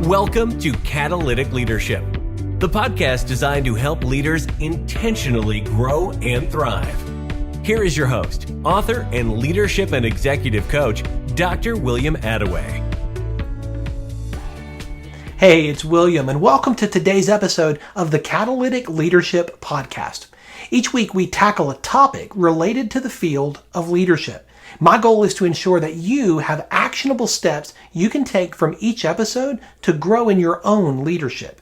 Welcome to Catalytic Leadership, the podcast designed to help leaders intentionally grow and thrive. Here is your host, author, and leadership and executive coach, Dr. William Attaway. Hey, it's William, and welcome to today's episode of the Catalytic Leadership Podcast. Each week, we tackle a topic related to the field of leadership. My goal is to ensure that you have actionable steps you can take from each episode to grow in your own leadership.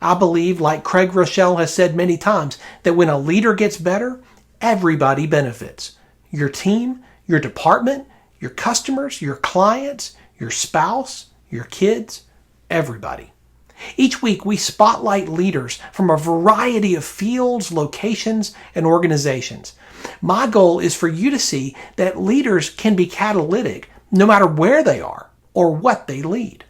I believe, like Craig Rochelle has said many times, that when a leader gets better, everybody benefits. Your team, your department, your customers, your clients, your spouse, your kids, everybody. Each week, we spotlight leaders from a variety of fields, locations, and organizations. My goal is for you to see that leaders can be catalytic no matter where they are or what they lead.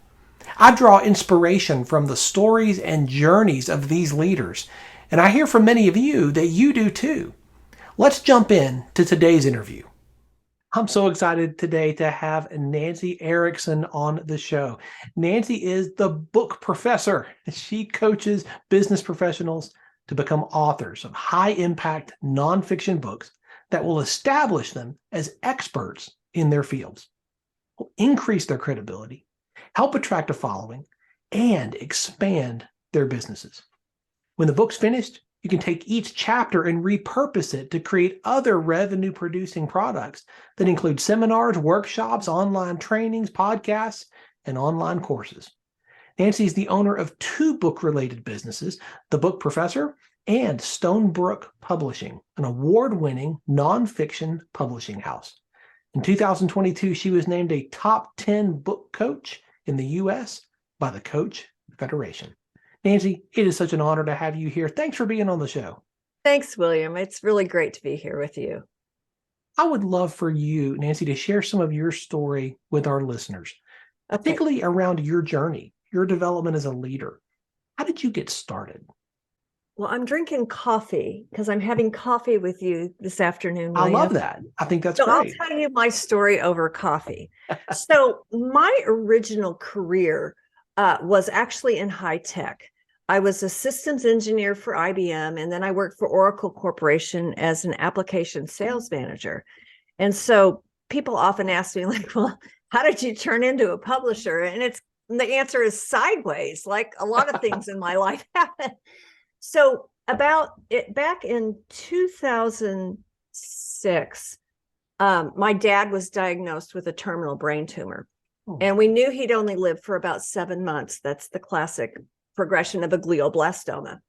I draw inspiration from the stories and journeys of these leaders, and I hear from many of you that you do too. Let's jump in to today's interview. I'm so excited today to have Nancy Erickson on the show. Nancy is the book professor. She coaches business professionals to become authors of high-impact nonfiction books that will establish them as experts in their fields, will increase their credibility, help attract a following, and expand their businesses. When the book's finished, you can take each chapter and repurpose it to create other revenue-producing products that include seminars, workshops, online trainings, podcasts, and online courses. Nancy is the owner of two book-related businesses, The Book Professor and Stonebrook Publishing, an award-winning nonfiction publishing house. In 2022, she was named a top 10 book coach in the U.S. by the Coach Federation. Nancy, it is such an honor to have you here. Thanks for being on the show. Thanks, William. It's really great to be here with you. I would love for you, Nancy, to share some of your story with our listeners, particularly around your journey, your development as a leader. How did you get started? Well, I'm drinking coffee because I'm having coffee with you this afternoon, William. I love that. I think that's great. I'll tell you my story over coffee. So my original career was actually in high tech. I was a systems engineer for IBM, and then I worked for Oracle Corporation as an application sales manager. And so people often ask me, like, well, how did you turn into a publisher? And the answer is sideways, like a lot of things in my life happen. So back in 2006, my dad was diagnosed with a terminal brain tumor. And we knew he'd only live for about 7 months. That's the classic progression of a glioblastoma.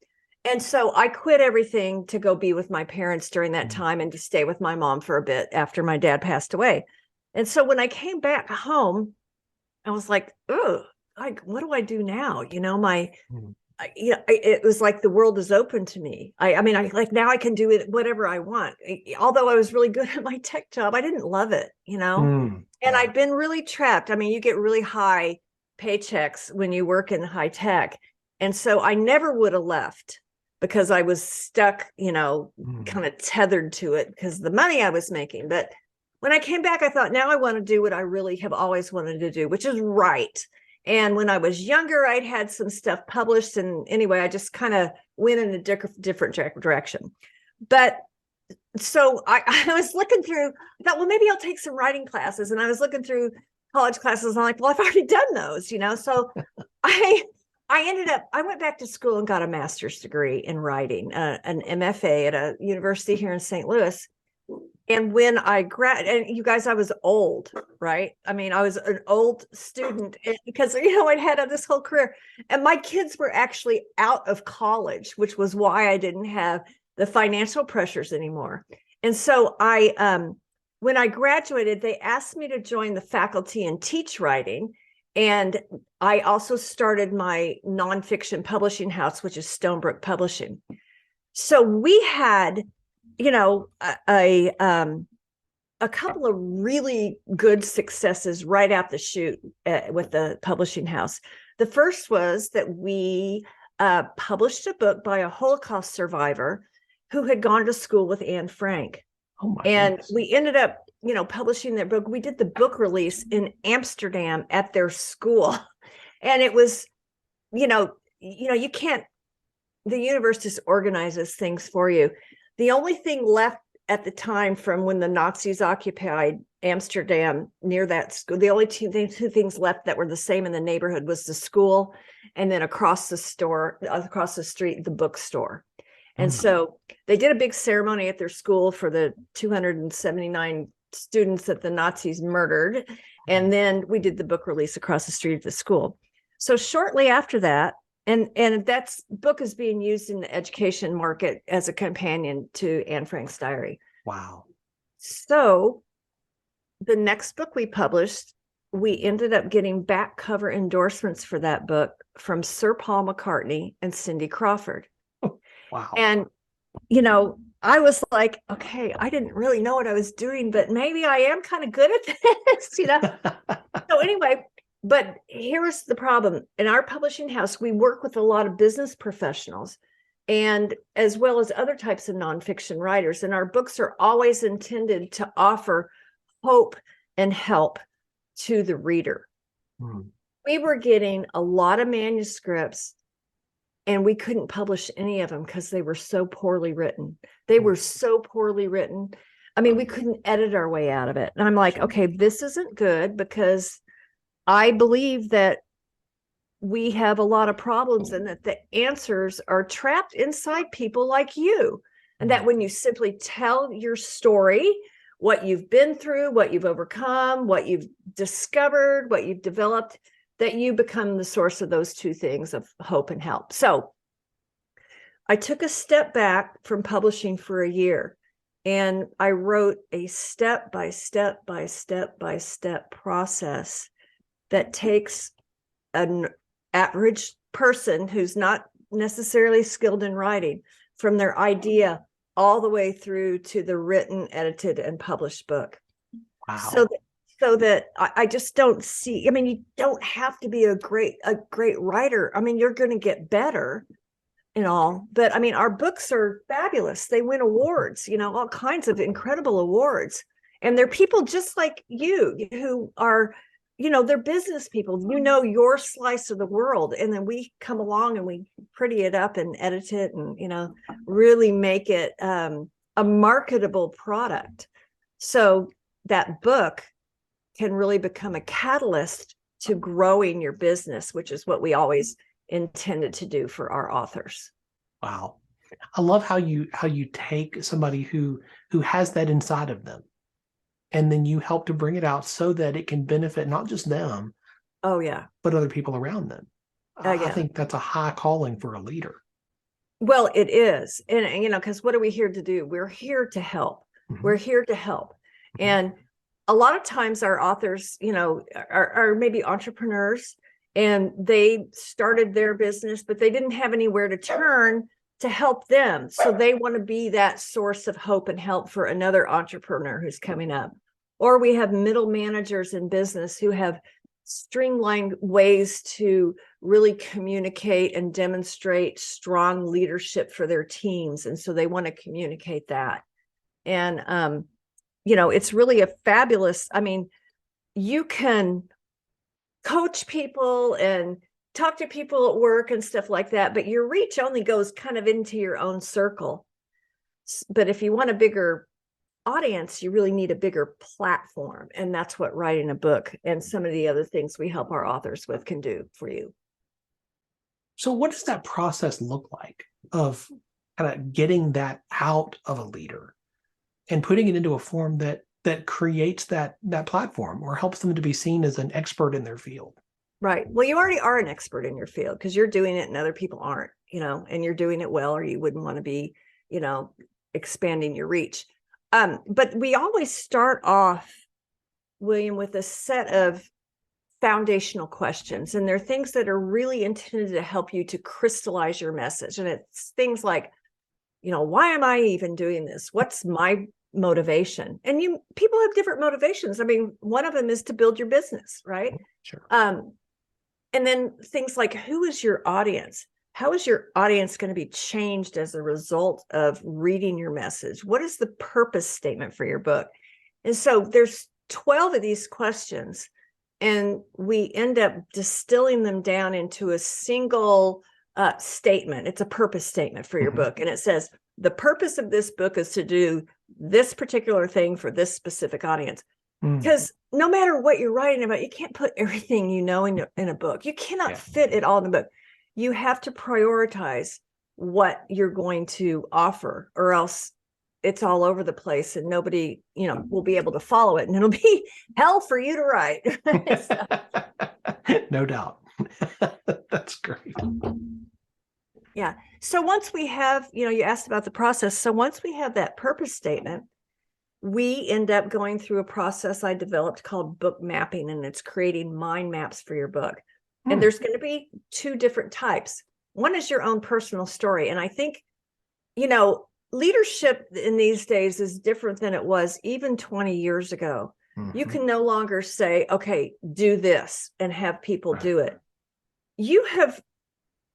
And so I quit everything to go be with my parents during that time and to stay with my mom for a bit after my dad passed away. And so when I came back home, I was like, oh, like, what do I do now? You know, it was like the world is open to me. I mean, now I can do it, whatever I want. Although I was really good at my tech job, I didn't love it, you know, and I'd been really trapped. I mean, you get really high paychecks when you work in high tech. And so I never would have left because I was stuck, you know, kind of tethered to it because the money I was making. But when I came back, I thought, now I want to do what I really have always wanted to do, which is write. And when I was younger, I'd had some stuff published. And anyway, I just kind of went in a different direction. But so I was looking through, I thought, well, maybe I'll take some writing classes. And I was looking through college classes. And I'm like, well, I've already done those, you know. So I went back to school and got a master's degree in writing, an MFA at a university here in St. Louis. And when I and you guys, I was old, right? I mean, I was an old student because, you know, I'd had this whole career and my kids were actually out of college, which was why I didn't have the financial pressures anymore. And so when I graduated, they asked me to join the faculty and teach writing. And I also started my nonfiction publishing house, which is Stonebrook Publishing. So we had, you know, a couple of really good successes right out the chute with the publishing house. The first was that we published a book by a Holocaust survivor who had gone to school with Anne Frank. And we ended up, you know, publishing their book. We did the book release in Amsterdam at their school. And it was you can't, the universe just organizes things for you. The only thing left at the time from when the Nazis occupied Amsterdam near that school, the only two things left that were the same in the neighborhood was the school, and then across the street, the bookstore. And so they did a big ceremony at their school for the 279 students that the Nazis murdered. And then we did the book release across the street at the school. So shortly after that, and that book is being used in the education market as a companion to Anne Frank's diary. Wow. So the next book we published, we ended up getting back cover endorsements for that book from Sir Paul McCartney and Cindy Crawford. Wow. And, I was like, okay, I didn't really know what I was doing, but maybe I am kind of good at this, So anyway, but here's the problem. In our publishing house, we work with a lot of business professionals and as well as other types of nonfiction writers. And our books are always intended to offer hope and help to the reader. We were getting a lot of manuscripts and we couldn't publish any of them because they were so poorly written. They were so poorly written. I mean, we couldn't edit our way out of it. And I'm like, okay, this isn't good because I believe that we have a lot of problems and that the answers are trapped inside people like you. And that when you simply tell your story, what you've been through, what you've overcome, what you've discovered, what you've developed, that you become the source of those two things of hope and help. So I took a step back from publishing for a year and I wrote a step by step process that takes an average person who's not necessarily skilled in writing from their idea all the way through to the written, edited, and published book. Wow. So that I just don't see, I mean, you don't have to be a great writer. I mean, you're going to get better and all, but I mean, our books are fabulous. They win awards, all kinds of incredible awards. And they're people just like you who are, they're business people, your slice of the world. And then we come along and we pretty it up and edit it and, really make it a marketable product. So that book can really become a catalyst to growing your business, which is what we always intended to do for our authors. Wow. I love how you take somebody who has that inside of them and then you help to bring it out so that it can benefit not just them, but other people around them. I think that's a high calling for a leader. Well, it is. And because what are we here to do? We're here to help. We're here to help. And a lot of times our authors, are maybe entrepreneurs and they started their business, but they didn't have anywhere to turn to help them. So they want to be that source of hope and help for another entrepreneur who's coming up. Or we have middle managers in business who have streamlined ways to really communicate and demonstrate strong leadership for their teams. And so they want to communicate that. And, it's really a fabulous, you can coach people and talk to people at work and stuff like that, but your reach only goes kind of into your own circle. But if you want a bigger audience, you really need a bigger platform. And that's what writing a book and some of the other things we help our authors with can do for you. So what does that process look like of kind of getting that out of a leader and putting it into a form that creates that platform or helps them to be seen as an expert in their field? Right. Well, you already are an expert in your field because you're doing it and other people aren't, and you're doing it well, or you wouldn't want to be, expanding your reach. But we always start off, William, with a set of foundational questions, and they're things that are really intended to help you to crystallize your message. And it's things like, why am I even doing this? What's my motivation? And people have different motivations. One of them is to build your business, right? Sure. And then things like, who is your audience? How is your audience going to be changed as a result of reading your message? What is the purpose statement for your book? And so there's 12 of these questions And we end up distilling them down into a single statement. It's a purpose statement for your book. And it says, the purpose of this book is to do this particular thing for this specific audience. Because no matter what you're writing about, you can't put everything you know in a book. You cannot fit it all in the book. You have to prioritize what you're going to offer, or else it's all over the place and nobody, will be able to follow it, and it'll be hell for you to write. No doubt. That's great. Yeah. So once we have, you asked about the process. So once we have that purpose statement, we end up going through a process I developed called book mapping, and it's creating mind maps for your book. And there's going to be two different types. One is your own personal story. And I think, leadership in these days is different than it was even 20 years ago. You can no longer say, okay, do this and have people do it. You have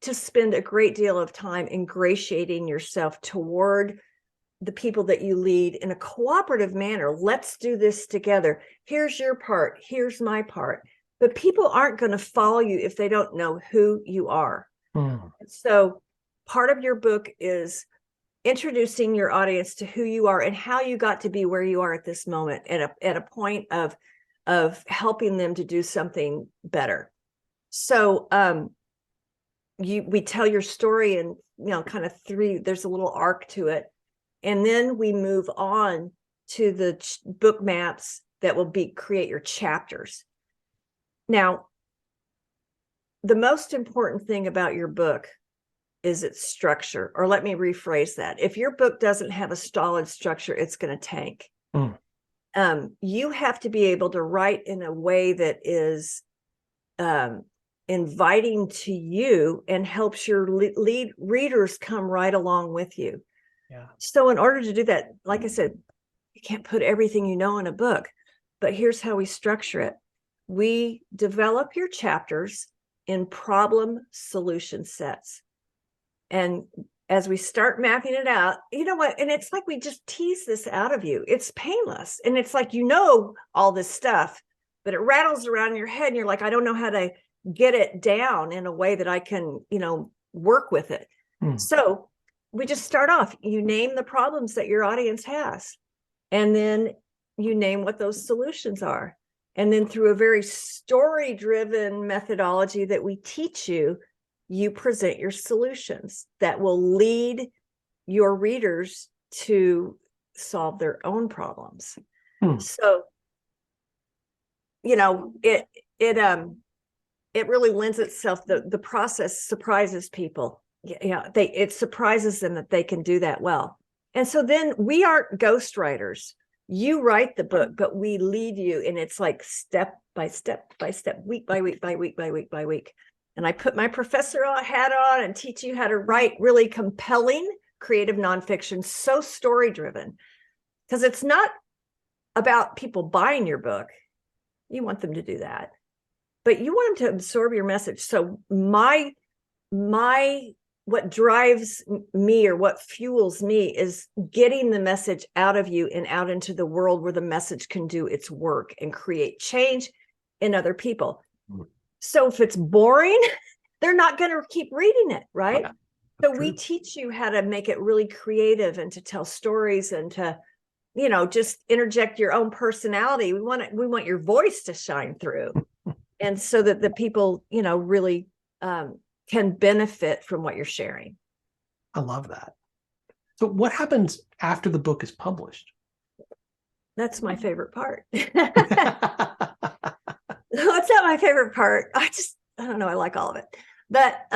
to spend a great deal of time ingratiating yourself toward the people that you lead in a cooperative manner. Let's do this together. Here's your part. Here's my part. But people aren't going to follow you if they don't know who you are. So part of your book is introducing your audience to who you are and how you got to be where you are at this moment, at a point of helping them to do something better. So we tell your story in kind of three. There's a little arc to it, and then we move on to the book maps that will create your chapters. Now, the most important thing about your book is its structure, or let me rephrase that. If your book doesn't have a solid structure, it's going to tank. You have to be able to write in a way that is inviting to you and helps your lead readers come right along with you. So in order to do that, like I said, you can't put everything you know in a book, but here's how we structure it. We develop your chapters in problem solution sets. And as we start mapping it out, you know what? And it's like we just tease this out of you. It's painless. And it's like, all this stuff, but it rattles around in your head. And you're like, I don't know how to get it down in a way that I can, work with it. So we just start off. You name the problems that your audience has. And then you name what those solutions are. And then through a very story-driven methodology that we teach you, you present your solutions that will lead your readers to solve their own problems. So, it really lends itself. The process surprises people. It surprises them that they can do that well. And so then we aren't ghostwriters. You write the book, but we lead you, and it's like step by step by step, week by week by week by week by week. And I put my professor hat on and teach you how to write really compelling, creative nonfiction, so story-driven. Because it's not about people buying your book. You want them to do that. But you want them to absorb your message. So what drives me, or what fuels me, is getting the message out of you and out into the world where the message can do its work and create change in other people. So if it's boring, they're not going to keep reading it, right? So we teach you how to make it really creative and to tell stories and to, just interject your own personality. We want your voice to shine through, and so that the people, really can benefit from what you're sharing. I love that. So what happens after the book is published? That's my favorite part. What's not my favorite part? I don't know. I like all of it. But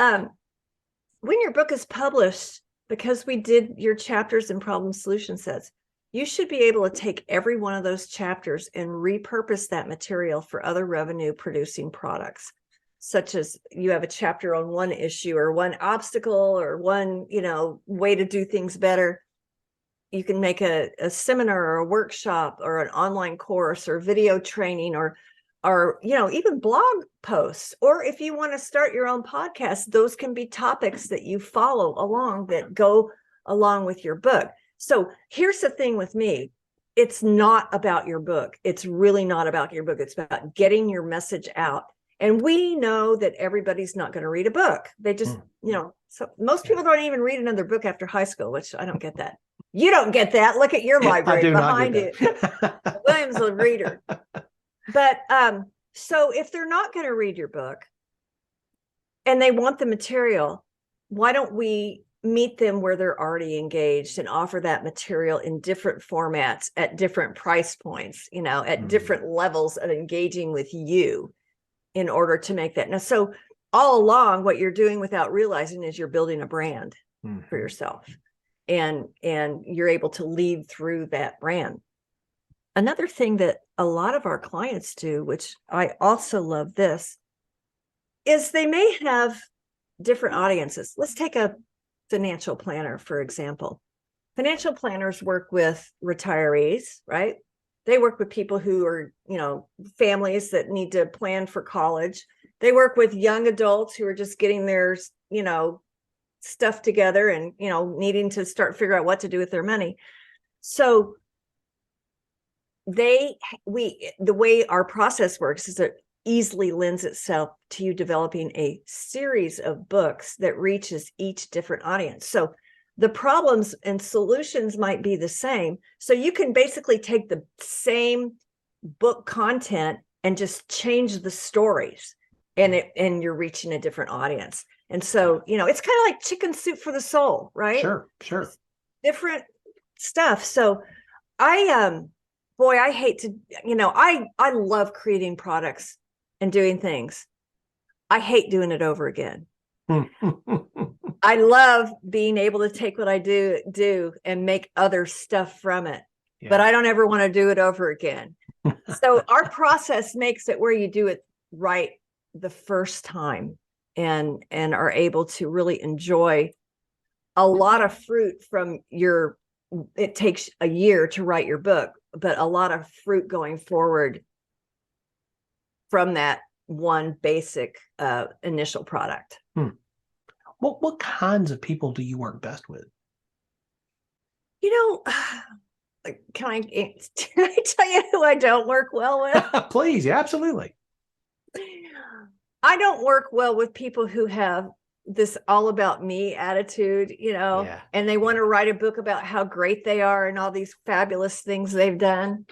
when your book is published, because we did your chapters and problem solution sets, you should be able to take every one of those chapters and repurpose that material for other revenue producing products, such as you have a chapter on one issue or one obstacle or one, way to do things better. You can make a seminar or a workshop or an online course or video training or even blog posts. Or if you want to start your own podcast, those can be topics that you follow along that go along with your book. So here's the thing with me. it's not about your book. It's really not about your book. It's about getting your message out. And we know that everybody's not going to read a book. They just, so most people don't even read another book after high school, which I don't get that. You don't get that. Look at your library behind you. William's a reader. But so if they're not going to read your book and they want the material, why don't we meet them where they're already engaged and offer that material in different formats at different price points, at different levels of engaging with you in order to make that. Now, so all along, what you're doing without realizing is you're building a brand for yourself, and you're able to lead through that brand. Another thing that a lot of our clients do, which I also love this, is they may have different audiences. Let's take a financial planner, for example. Financial planners work with retirees, right? They work with people who are, families that need to plan for college. They work with young adults who are just getting their, stuff together and, needing to start figure out what to do with their money. So the way our process works is it easily lends itself to you developing a series of books that reaches each different audience. So the problems and solutions might be the same. So you can basically take the same book content and just change the stories, and you're reaching a different audience. And so, it's kind of like chicken soup for the soul, right? Sure. It's different stuff. So I hate to, I love creating products and doing things. I hate doing it over again. I love being able to take what I do and make other stuff from it, but I don't ever want to do it over again. So our process makes it where you do it right the first time and are able to really enjoy a lot of fruit from it takes a year to write your book, but a lot of fruit going forward from that one basic initial product. What kinds of people do you work best with? Can I tell you who I don't work well with? Please, yeah, absolutely. I don't work well with people who have this all about me attitude, and they want to write a book about how great they are and all these fabulous things they've done.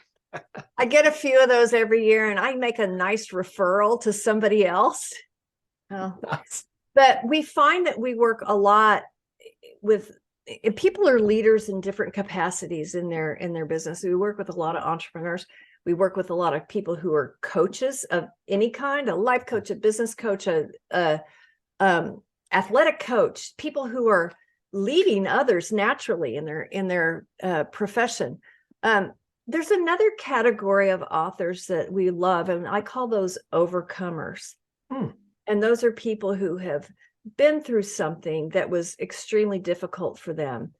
I get a few of those every year, and I make a nice referral to somebody else. Nice. But we find that we work a lot with people are leaders in different capacities in their business. We work with a lot of entrepreneurs. We work with a lot of people who are coaches of any kind, a life coach, a business coach, a athletic coach, people who are leading others naturally in their profession. There's another category of authors that we love, and I call those overcomers. And those are people who have been through something that was extremely difficult for them.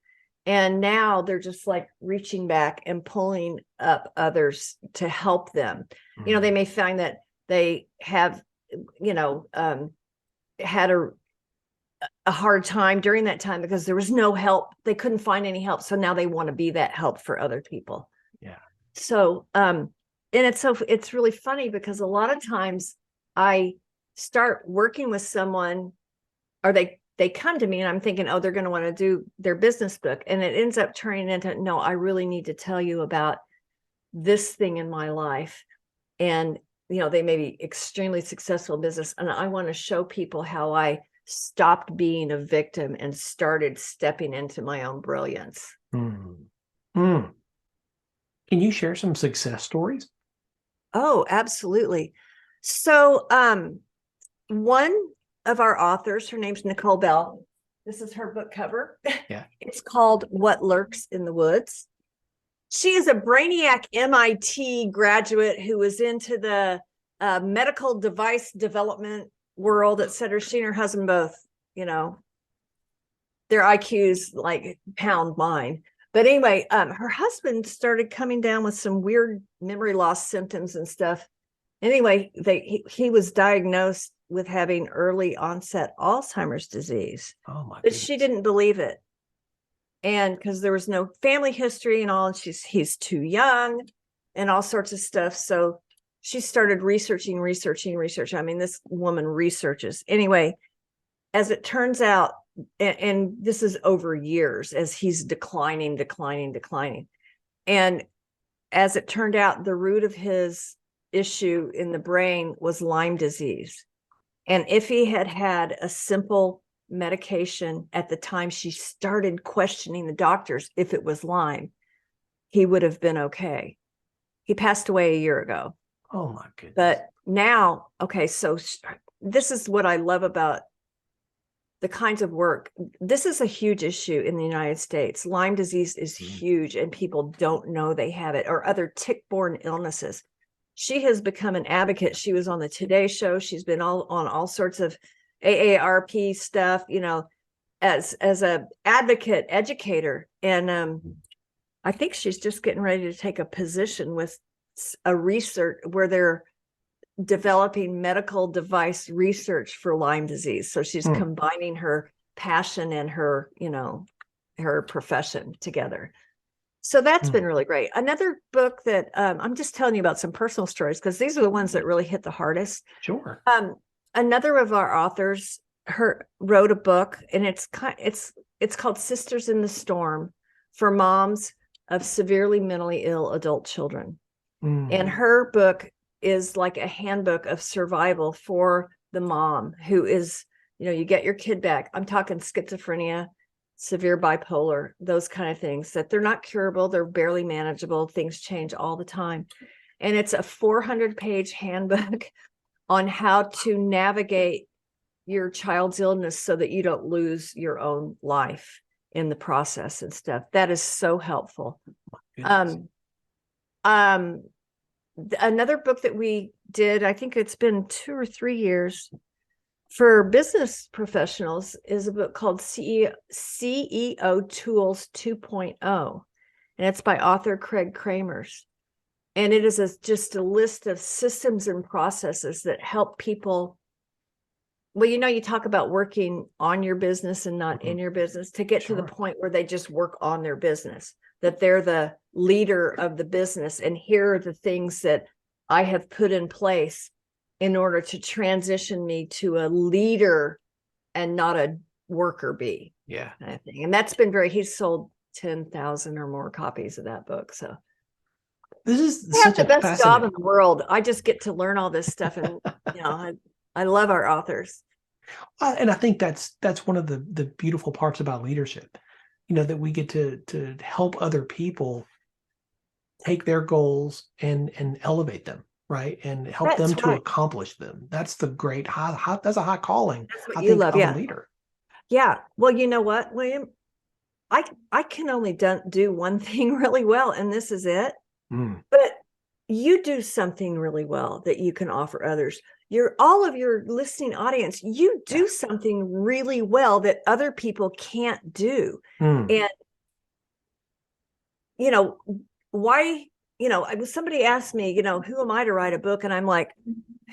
And now they're just like reaching back and pulling up others to help them. They may find that they have, had a hard time during that time because there was no help. They couldn't find any help. So now they want to be that help for other people. Yeah. So, and it's really funny because a lot of times I start working with someone, or they come to me and I'm thinking, oh, they're going to want to do their business book. And it ends up turning into, no, I really need to tell you about this thing in my life. And, they may be extremely successful business. And I want to show people how I stopped being a victim and started stepping into my own brilliance. Can you share some success stories? Oh, absolutely. So, one of our authors, her name's Nicole Bell. This is her book cover. Yeah. It's called What Lurks in the Woods. She is a brainiac MIT graduate who was into the medical device development world, et cetera. She and her husband both, their IQs like pound mine. But anyway, her husband started coming down with some weird memory loss symptoms and stuff. Anyway, he was diagnosed with having early onset Alzheimer's disease. Oh my but goodness. she didn't believe it. And because there was no family history and all, and he's too young and all sorts of stuff. So she started researching. I mean, this woman researches. Anyway, as it turns out, and this is over years, as he's declining. And as it turned out, the root of his issue in the brain was Lyme disease. And if he had had a simple medication at the time she started questioning the doctors if it was Lyme, he would have been okay. He passed away a year ago. Oh my goodness. But now, okay, so this is what I love about the kinds of work. This is a huge issue in the United States. Lyme disease is huge, and people don't know they have it, or other tick-borne illnesses. She has become an advocate. She was on the Today Show. She's been on all sorts of AARP stuff, as a advocate, educator. And I think she's just getting ready to take a position with a research where they're developing medical device research for Lyme disease. So she's combining her passion and her, her profession together. So that's been really great. Another book that I'm just telling you about some personal stories, because these are the ones that really hit the hardest. Sure. Another of our authors wrote a book, and it's called Sisters in the Storm, for moms of severely mentally ill adult children. And her book is like a handbook of survival for the mom who is, you get your kid back. I'm talking schizophrenia, severe bipolar, those kind of things, that they're not curable. They're barely manageable. Things change all the time. And it's a 400-page handbook on how to navigate your child's illness so that you don't lose your own life in the process and stuff. That is so helpful. Another book that we did, I think it's been 2 or 3 years, for business professionals, is a book called CEO Tools 2.0. And it's by author Craig Kramers. And it is just a list of systems and processes that help people. Well, you talk about working on your business and not in your business, to get to the point where they just work on their business, that they're the leader of the business. And here are the things that I have put in place in order to transition me to a leader and not a worker bee. Yeah. Kind of thing. And that's been he's sold 10,000 or more copies of that book. So this is I have the best job in the world. I just get to learn all this stuff. And, I love our authors. And I think that's one of the beautiful parts about leadership, that we get to help other people take their goals and elevate them, right? And help them to accomplish them. That's the great high, that's a high calling. That's what you love, a leader. Yeah. Well, you know what, William? I can only do one thing really well, and this is it. But you do something really well that you can offer others. All of your listening audience, you do something really well that other people can't do. And, why, somebody asked me, who am I to write a book? And I'm like,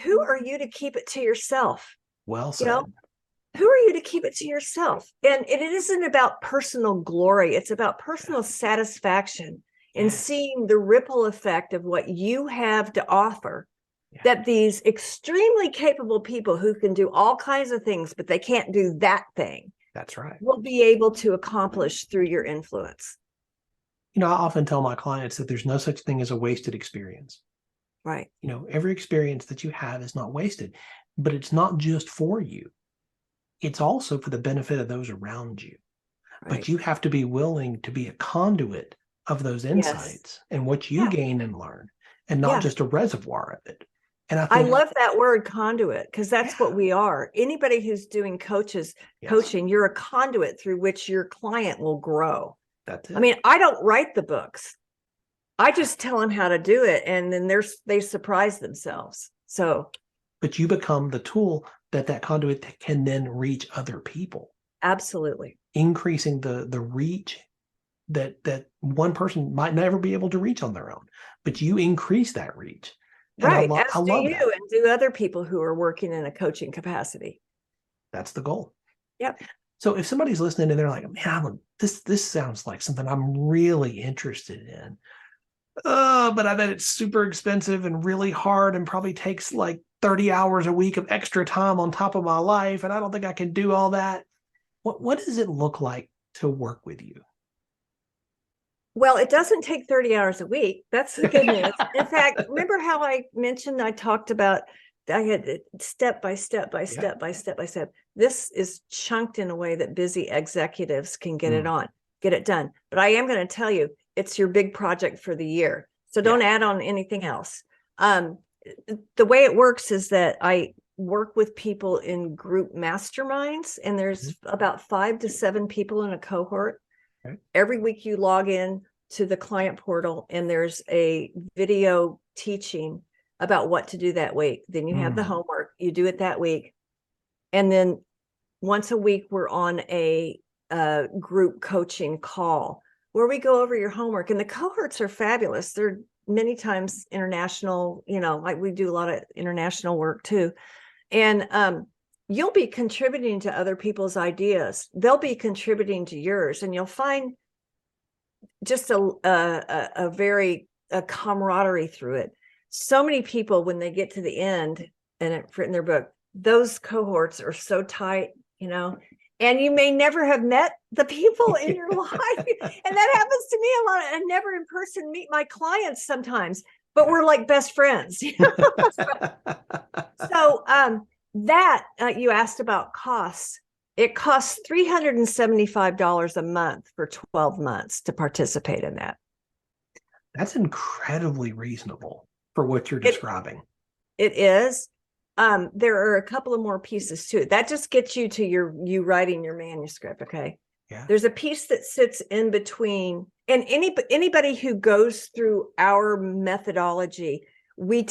who are you to keep it to yourself? Well said. Who are you to keep it to yourself? And it isn't about personal glory. It's about personal satisfaction in seeing the ripple effect of what you have to offer. That these extremely capable people who can do all kinds of things, but they can't do that thing. That's right. Will be able to accomplish through your influence. I often tell my clients that there's no such thing as a wasted experience. Right. Every experience that you have is not wasted, but it's not just for you. It's also for the benefit of those around you. Right. But you have to be willing to be a conduit of those insights and what you gain and learn, and not just a reservoir of it. And I love that word, conduit, because that's what we are. Anybody who's doing coaching, you're a conduit through which your client will grow. That's it. I mean, I don't write the books. I just tell them how to do it, and then they surprise themselves. So, but you become the tool that conduit can then reach other people. Absolutely. Increasing the reach that one person might never be able to reach on their own, but you increase that reach. Right. As do you and do other people who are working in a coaching capacity. That's the goal. Yep. So if somebody's listening and they're like, man, this sounds like something I'm really interested in. But I bet it's super expensive and really hard and probably takes like 30 hours a week of extra time on top of my life. And I don't think I can do all that. What does it look like to work with you? Well, it doesn't take 30 hours a week. That's the good news. In fact, remember how I mentioned, I talked about, I had step by step by step by step by step. This is chunked in a way that busy executives can get it done. But I am going to tell you, it's your big project for the year. So don't add on anything else. The way it works is that I work with people in group masterminds, and there's about 5 to 7 people in a cohort. Okay. Every week you log in to the client portal, and there's a video teaching about what to do that week. Then you have the homework, you do it that week. And then once a week, we're on a group coaching call where we go over your homework. And the cohorts are fabulous. They're many times international, like we do a lot of international work too. And you'll be contributing to other people's ideas. They'll be contributing to yours, and you'll find just a very camaraderie through it. So many people, when they get to the end and it's written in their book, those cohorts are so tight, and you may never have met the people in your life. And that happens to me a lot. I never in person meet my clients sometimes, but we're like best friends. So that you asked about costs. It costs $375 a month for 12 months to participate in that. That's incredibly reasonable for what you're describing. It is. There are a couple of more pieces to it. That just gets you to you writing your manuscript. Okay. Yeah. There's a piece that sits in between, and anybody who goes through our methodology, we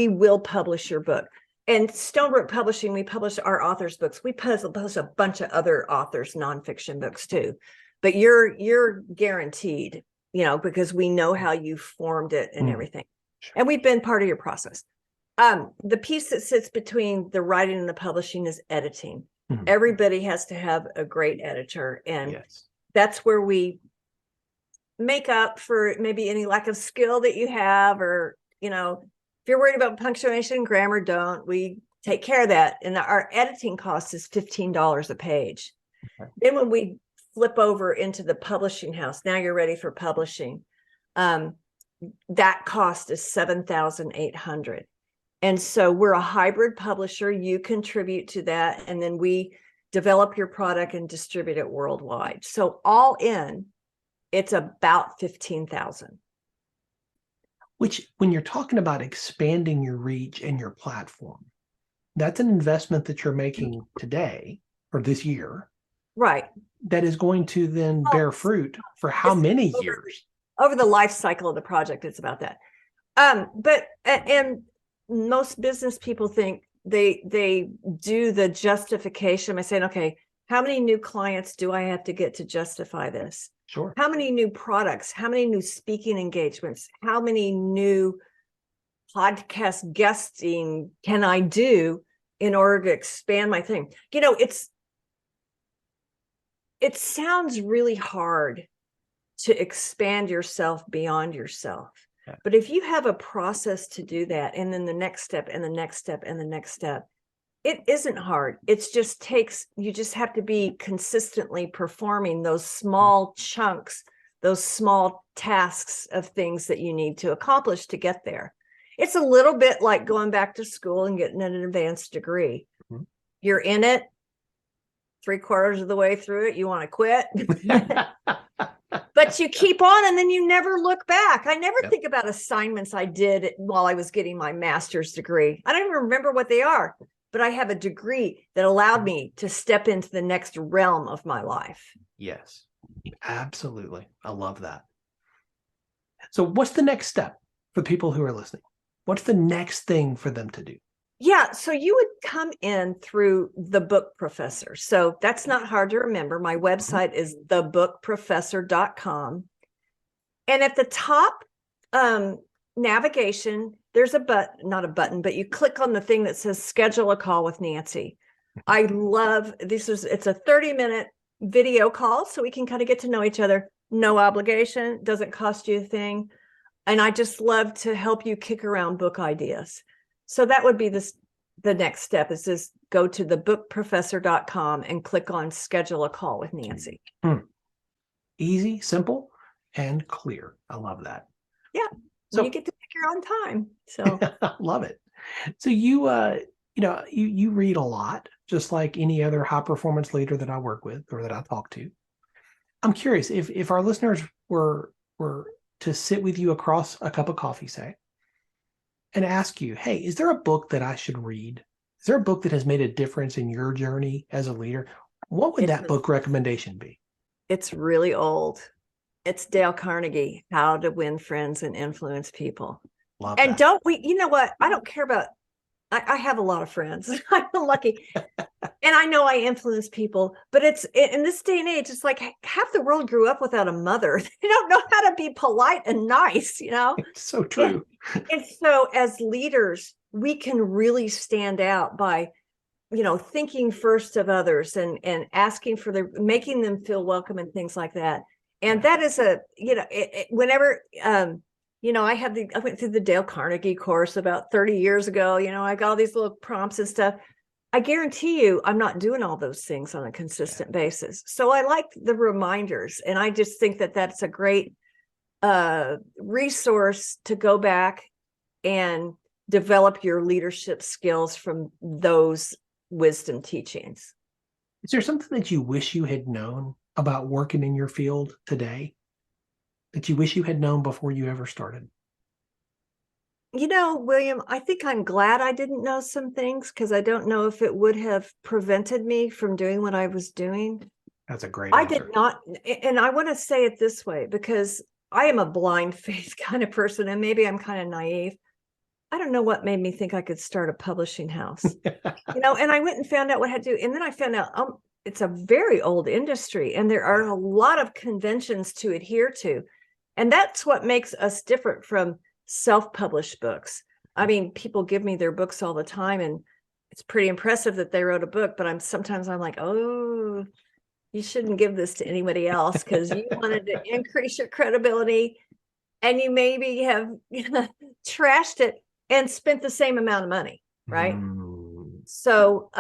will publish your book. And Stonebrook Publishing, we publish our authors' books. We publish a bunch of other authors' nonfiction books too. But you're guaranteed, because we know how you formed it and everything. Sure. And we've been part of your process. The piece that sits between the writing and the publishing is editing. Mm-hmm. Everybody has to have a great editor. And that's where we make up for maybe any lack of skill that you have, or, if you're worried about punctuation and grammar, don't. We take care of that. And our editing cost is $15 a page. Okay. Then when we flip over into the publishing house, now you're ready for publishing. That cost is $7,800. And so we're a hybrid publisher. You contribute to that, and then we develop your product and distribute it worldwide. So all in, it's about $15,000. Which, when you're talking about expanding your reach and your platform, that's an investment that you're making today or this year. Right. That is going to then bear fruit for how many years? Over the life cycle of the project, it's about that. And most business people think they do the justification by saying, okay, how many new clients do I have to get to justify this? Sure. How many new products? How many new speaking engagements? How many new podcast guesting can I do in order to expand my thing? It sounds really hard to expand yourself beyond yourself. Yeah. But if you have a process to do that, and then the next step and the next step and the next step, it isn't hard. You just have to be consistently performing those small chunks, those small tasks of things that you need to accomplish to get there. It's a little bit like going back to school and getting an advanced degree. Mm-hmm. You're in it 3/4 of the way through it. You want to quit, but you keep on, and then you never look back. I never think about assignments I did while I was getting my master's degree. I don't even remember what they are. But I have a degree that allowed me to step into the next realm of my life. Yes, absolutely. I love that. So what's the next step for people who are listening? What's the next thing for them to do? Yeah, so you would come in through the Book Professor. So that's not hard to remember. My website is thebookprofessor.com. And at the top navigation, there's not a button, but you click on the thing that says schedule a call with Nancy. I love this. It's a 30-minute video call so we can kind of get to know each other. No obligation, doesn't cost you a thing. And I just love to help you kick around book ideas. So that would be the next step is just go to thebookprofessor.com and click on schedule a call with Nancy. Easy, simple, and clear. I love that. Yeah. So you get to pick your own time. So I love it. So you read a lot, just like any other high performance leader that I work with or that I talk to. I'm curious if our listeners were to sit with you across a cup of coffee, say, and ask you, hey, is there a book that I should read? Is there a book that has made a difference in your journey as a leader? What would that book recommendation be? It's really old. It's Dale Carnegie, How to Win Friends and Influence People. Love and that. Don't we, you know what? I don't care about, I have a lot of friends. I'm lucky. And I know I influence people, but it's in this day and age, it's like half the world grew up without a mother. They don't know how to be polite and nice, It's so true. And so as leaders, we can really stand out by, thinking first of others and asking for making them feel welcome and things like that. And that is whenever, I went through the Dale Carnegie course about 30 years ago, I got all these little prompts and stuff. I guarantee you, I'm not doing all those things on a consistent basis. So I like the reminders. And I just think that that's a great resource to go back and develop your leadership skills from those wisdom teachings. Is there something that you wish you had known about working in your field today that you wish you had known before you ever started? William, I think I'm glad I didn't know some things because I don't know if it would have prevented me from doing what I was doing. That's a great answer. I did not. And I want to say it this way because I am a blind faith kind of person and maybe I'm kind of naive. I don't know what made me think I could start a publishing house, and I went and found out what I had to do. And then I found out it's a very old industry and there are a lot of conventions to adhere to. And that's what makes us different from self-published books. I mean, people give me their books all the time and it's pretty impressive that they wrote a book, but sometimes I'm like, oh, you shouldn't give this to anybody else because you wanted to increase your credibility and you maybe have trashed it and spent the same amount of money, right? So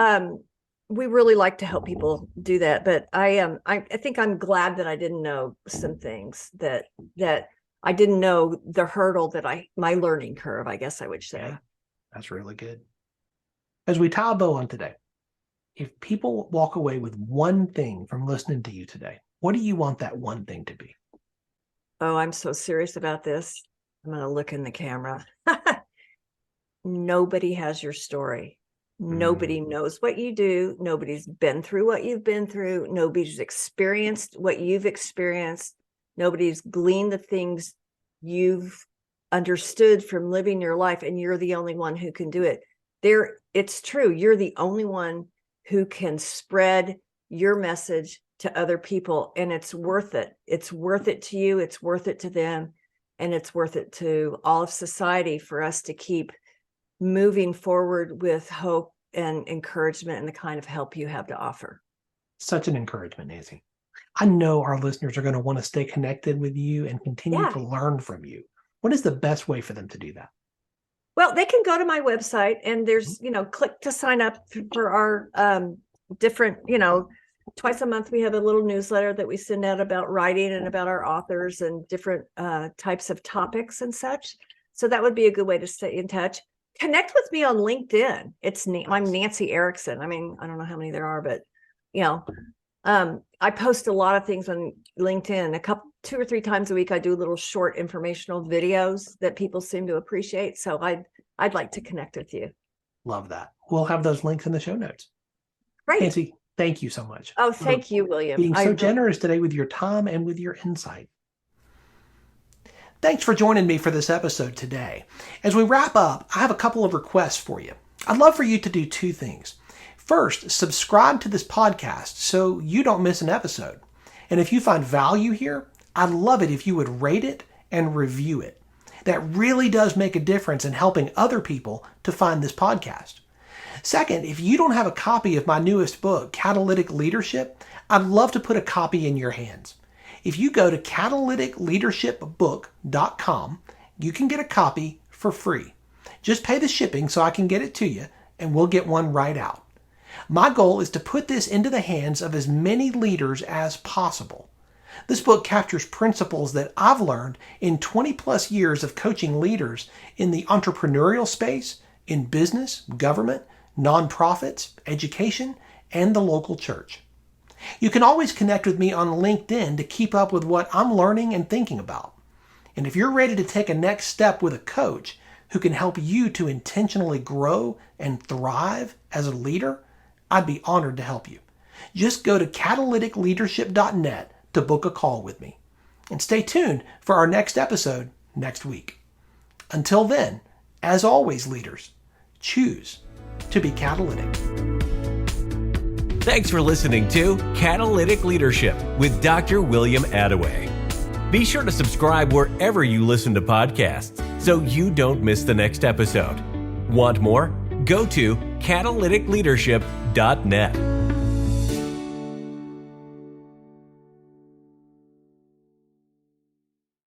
we really like to help people do that. But I think I'm glad that I didn't know some things that I didn't know the hurdle that my learning curve, I guess I would say. Yeah, that's really good. As we tie a bow on today, if people walk away with one thing from listening to you today, what do you want that one thing to be? Oh, I'm so serious about this. I'm going to look in the camera. Nobody has your story. Nobody knows what you do. Nobody's been through what you've been through. Nobody's experienced what you've experienced. Nobody's gleaned the things you've understood from living your life, and you're the only one who can do it. It's true. You're the only one who can spread your message to other people, and it's worth it. It's worth it to you. It's worth it to them, and it's worth it to all of society for us to keep moving forward with hope and encouragement and the kind of help you have to offer. Such an encouragement, Nancy. I know our listeners are going to want to stay connected with you and continue to learn from you. What is the best way for them to do that? Well, they can go to my website and there's, click to sign up for our different, twice a month we have a little newsletter that we send out about writing and about our authors and different types of topics and such. So that would be a good way to stay in touch. Connect with me on LinkedIn. I'm Nancy Erickson. I mean, I don't know how many there are, but I post a lot of things on LinkedIn. 2 or 3 times a week, I do little short informational videos that people seem to appreciate. So I'd like to connect with you. Love that. We'll have those links in the show notes. Great. Nancy, thank you so much. Oh, thank you, William. Being so generous today with your time and with your insight. Thanks for joining me for this episode today. As we wrap up, I have a couple of requests for you. I'd love for you to do 2 things. First, subscribe to this podcast so you don't miss an episode. And if you find value here, I'd love it if you would rate it and review it. That really does make a difference in helping other people to find this podcast. Second, if you don't have a copy of my newest book, Catalytic Leadership, I'd love to put a copy in your hands. If you go to catalyticleadershipbook.com, you can get a copy for free. Just pay the shipping so I can get it to you, and we'll get one right out. My goal is to put this into the hands of as many leaders as possible. This book captures principles that I've learned in 20 plus years of coaching leaders in the entrepreneurial space, in business, government, nonprofits, education, and the local church. You can always connect with me on LinkedIn to keep up with what I'm learning and thinking about. And if you're ready to take a next step with a coach who can help you to intentionally grow and thrive as a leader, I'd be honored to help you. Just go to catalyticleadership.net to book a call with me. And stay tuned for our next episode next week. Until then, as always, leaders, choose to be catalytic. Thanks for listening to Catalytic Leadership with Dr. William Attaway. Be sure to subscribe wherever you listen to podcasts so you don't miss the next episode. Want more? Go to catalyticleadership.net.